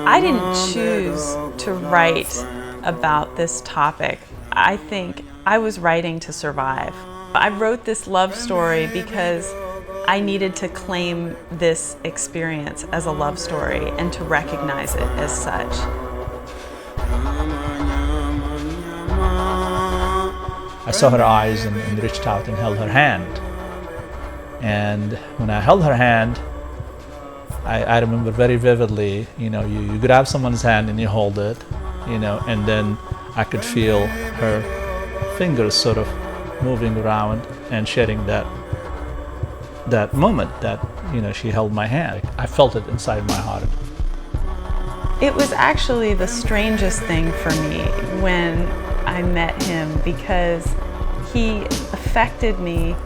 I didn't choose to write about this topic. I think I was writing to survive. I wrote this love story because I needed to claim this experience as a love story and to recognize it as such. I saw her eyes and reached out and held her hand. And when I held her hand, I remember very vividly, you grab someone's hand and you hold it, and then I could feel her fingers sort of moving around and sharing that moment that, she held my hand. I felt it inside my heart. It was actually the strangest thing for me when I met him because he affected me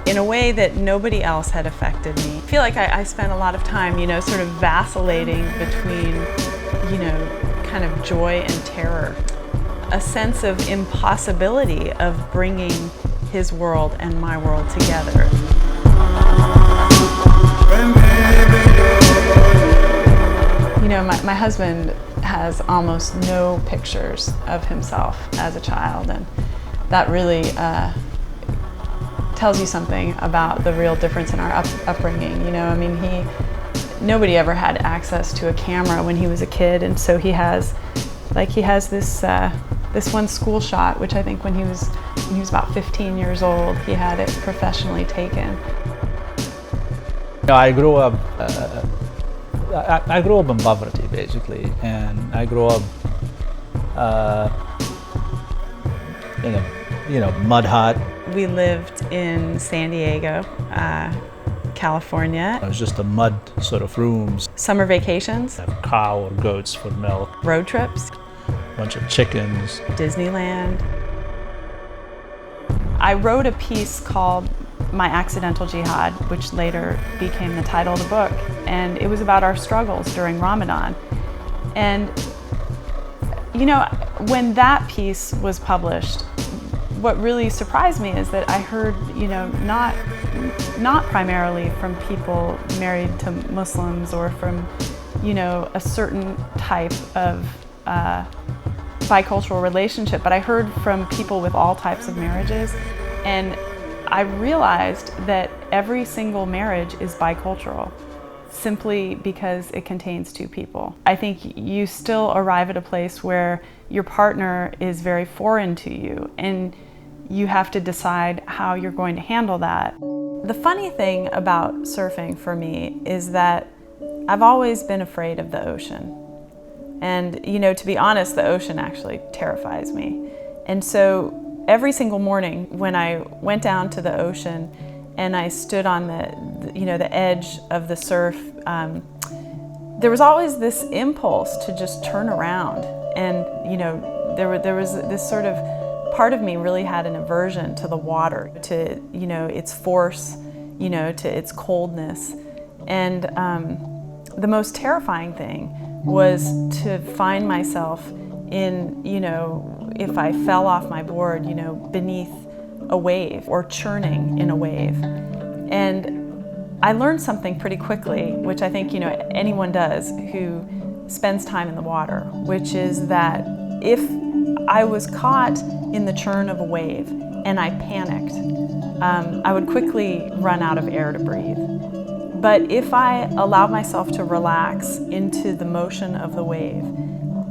in a way that nobody else had affected me. I feel like I spent a lot of time, sort of vacillating between, kind of joy and terror. A sense of impossibility of bringing his world and my world together. My husband has almost no pictures of himself as a child, and that really tells you something about the real difference in our upbringing. Nobody ever had access to a camera when he was a kid, and so he has this one school shot, which I think when he was about 15 years old, he had it professionally taken. I grew up in poverty, basically, and I grew up in a mud hut. We lived in San Diego, California. It was just a mud sort of rooms. Summer vacations. Have cow or goats for milk. Road trips. A bunch of chickens. Disneyland. I wrote a piece called My Accidental Jihad, which later became the title of the book, and it was about our struggles during Ramadan. And when that piece was published, what really surprised me is that I heard, not primarily from people married to Muslims or from, a certain type of bicultural relationship, but I heard from people with all types of marriages, and I realized that every single marriage is bicultural, simply because it contains two people. I think you still arrive at a place where your partner is very foreign to you, and you have to decide how you're going to handle that. The funny thing about surfing for me is that I've always been afraid of the ocean. And, to be honest, the ocean actually terrifies me. And so every single morning when I went down to the ocean and I stood on the edge of the surf, there was always this impulse to just turn around. And, there was this sort of part of me really had an aversion to the water, to, its force, to its coldness. And the most terrifying thing was to find myself in, if I fell off my board, beneath a wave or churning in a wave. And I learned something pretty quickly, which I think, anyone does who spends time in the water, which is that if I was caught in the churn of a wave and I panicked, I would quickly run out of air to breathe. But if I allowed myself to relax into the motion of the wave,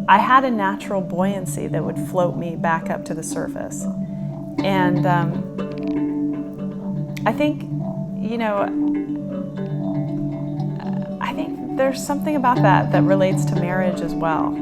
I had a natural buoyancy that would float me back up to the surface. And I think, I think there's something about that relates to marriage as well.